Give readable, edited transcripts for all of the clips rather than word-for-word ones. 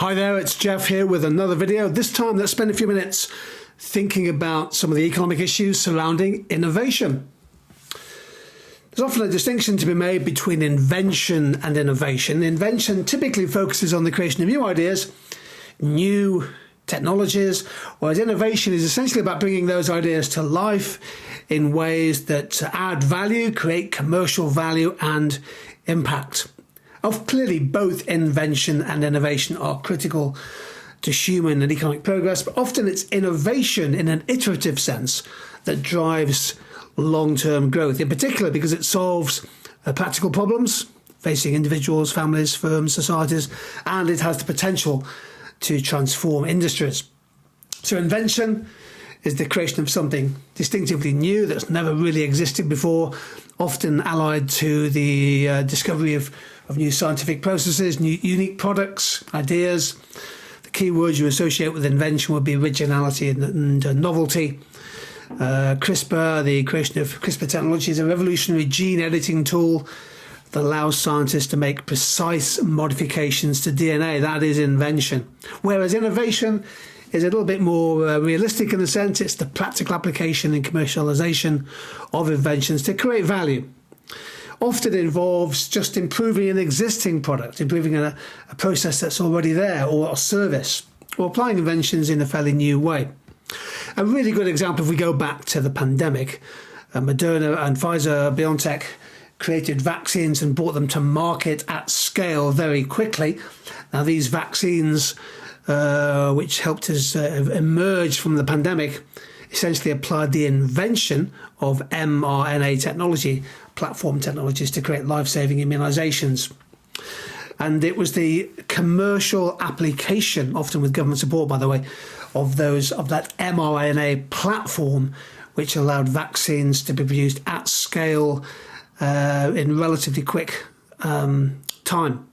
Hi there, it's Jeff here with another video. This time let's spend a few minutes thinking about some of the economic issues surrounding innovation. There's often a distinction to be made between invention and innovation. Invention typically focuses on the creation of new ideas, new technologies, whereas innovation is essentially about bringing those ideas to life in ways that add value, create commercial value and impact. Clearly, both invention and innovation are critical to human and economic progress, but often it's innovation in an iterative sense that drives long-term growth, in particular because it solves practical problems facing individuals, families, firms, societies, and it has the potential to transform industries. So invention is the creation of something distinctively new that's never really existed before, often allied to the discovery of new scientific processes, new unique products, ideas. The key words you associate with invention would be originality and novelty. CRISPR, the creation of CRISPR technology, is a revolutionary gene editing tool that allows scientists to make precise modifications to DNA. That is invention. Whereas innovation is a little bit more realistic in a sense. It's the practical application and commercialization of inventions to create value. Often involves just improving an existing product, improving a process that's already there, or a service, or applying inventions in a fairly new way. A really good example, if we go back to the pandemic, Moderna and Pfizer-BioNTech created vaccines and brought them to market at scale very quickly. Now, these vaccines, which helped us emerge from the pandemic, essentially applied the invention of mRNA technology, platform technologies, to create life-saving immunizations. And it was the commercial application, often with government support, by the way, of that mRNA platform, which allowed vaccines to be produced at scale in relatively quick time.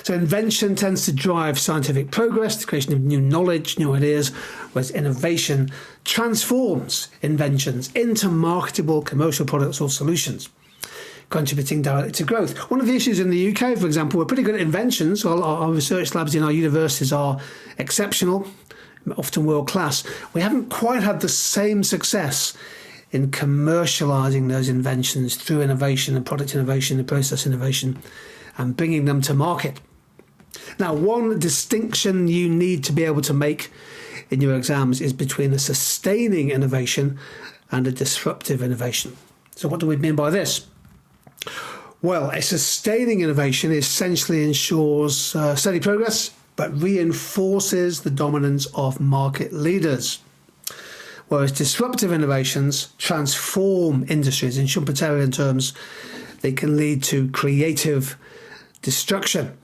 So invention tends to drive scientific progress, the creation of new knowledge, new ideas, whereas innovation transforms inventions into marketable commercial products or solutions, contributing directly to growth. One of the issues in the UK, for example, we're pretty good at inventions. Our research labs in our universities are exceptional, often world class. We haven't quite had the same success in commercializing those inventions through innovation and product innovation and process innovation and bringing them to market. Now, one distinction you need to be able to make in your exams is between a sustaining innovation and a disruptive innovation. So what do we mean by this? Well, a sustaining innovation essentially ensures steady progress, but reinforces the dominance of market leaders. Whereas disruptive innovations transform industries. In Schumpeterian terms, they can lead to creative destruction,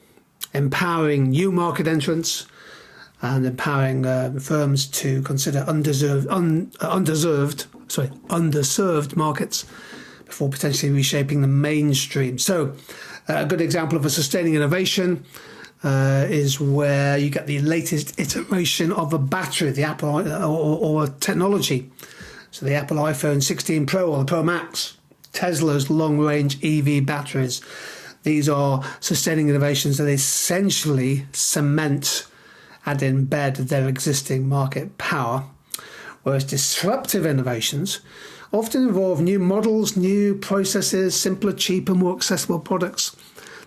empowering new market entrants and empowering firms to consider underserved markets before potentially reshaping the mainstream. So a good example of a sustaining innovation is where you get the latest iteration of a battery, the Apple or technology. So the Apple iPhone 16 Pro or the Pro Max, Tesla's long-range EV batteries. These are sustaining innovations that essentially cement and embed their existing market power, whereas disruptive innovations often involve new models, new processes, simpler, cheaper, more accessible products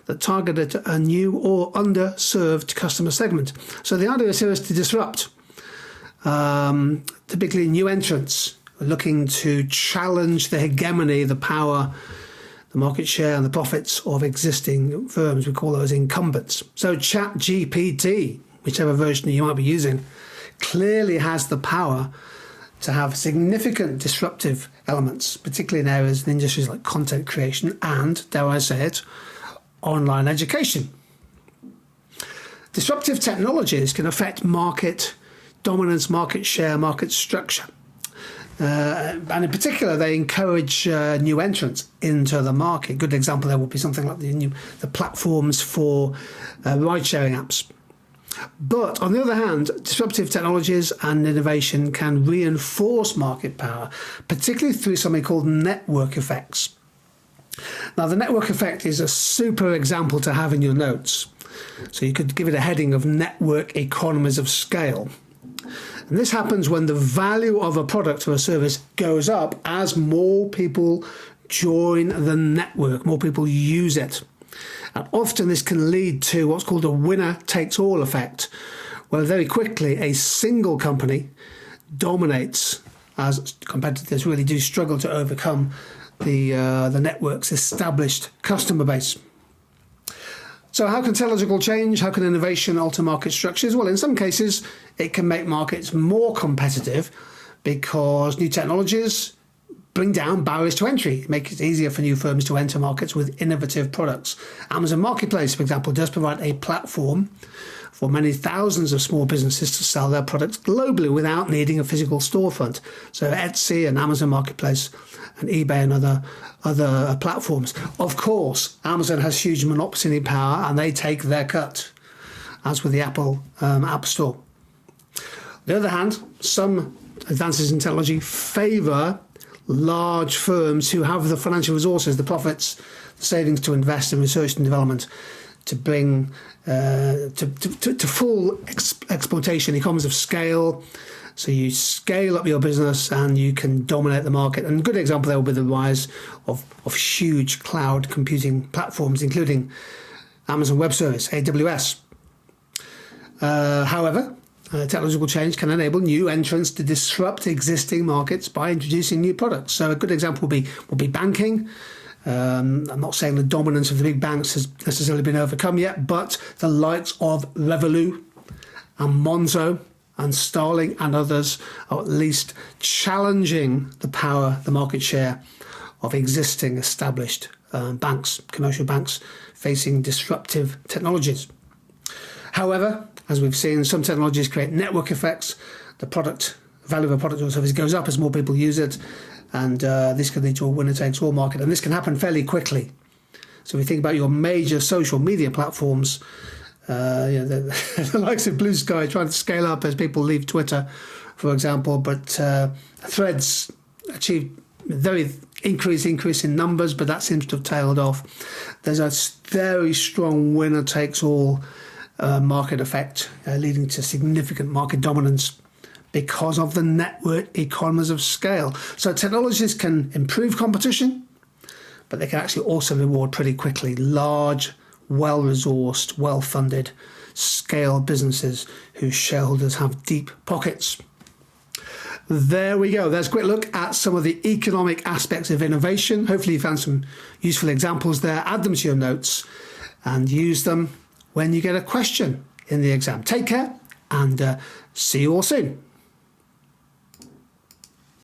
that target a new or underserved customer segment. So the idea here is to disrupt, typically new entrants looking to challenge the hegemony, the power, the market share and the profits of existing firms. We call those incumbents. So ChatGPT, whichever version you might be using, clearly has the power to have significant disruptive elements, particularly in areas and industries like content creation and, dare I say it, online education. Disruptive technologies can affect market dominance, market share, market structure. And in particular, they encourage new entrants into the market. Good example there would be something like the platforms for ride-sharing apps. But on the other hand, disruptive technologies and innovation can reinforce market power, particularly through something called network effects. Now, the network effect is a super example to have in your notes. So you could give it a heading of network economies of scale. And this happens when the value of a product or a service goes up as more people join the network, more people use it. And often this can lead to what's called a winner-takes-all effect, where very quickly a single company dominates as competitors really do struggle to overcome the network's established customer base. So how can technological change, how can innovation alter market structures? Well, in some cases, it can make markets more competitive because new technologies bring down barriers to entry, make it easier for new firms to enter markets with innovative products. Amazon Marketplace, for example, does provide a platform for many thousands of small businesses to sell their products globally without needing a physical storefront. So Etsy and Amazon Marketplace and eBay and other platforms. Of course, Amazon has huge monopoly power and they take their cut, as with the Apple App Store. On the other hand, some advances in technology favour large firms who have the financial resources, the profits, the savings to invest in research and development to bring to full exploitation, economies of scale. So you scale up your business and you can dominate the market. And a good example there will be the rise of huge cloud computing platforms, including Amazon Web Service, AWS. However, technological change can enable new entrants to disrupt existing markets by introducing new products. So a good example will be banking. I'm not saying the dominance of the big banks has necessarily been overcome yet, but the likes of Revolut and Monzo and Starling and others are at least challenging the power, the market share of existing established banks, commercial banks, facing disruptive technologies. However, as we've seen, some technologies create network effects. The value of a product or service goes up as more people use it, and this can lead to a winner-takes-all market, and this can happen fairly quickly. So if you think about your major social media platforms, the likes of Blue Sky trying to scale up as people leave Twitter, for example, but Threads achieved very increase in numbers, but that seems to have tailed off. There's a very strong winner-takes-all market effect, leading to significant market dominance because of the network economies of scale. So technologies can improve competition, but they can actually also reward pretty quickly large, well-resourced, well-funded, scale businesses whose shareholders have deep pockets. There we go. There's a quick look at some of the economic aspects of innovation. Hopefully you found some useful examples there. Add them to your notes and use them when you get a question in the exam. Take care and see you all soon.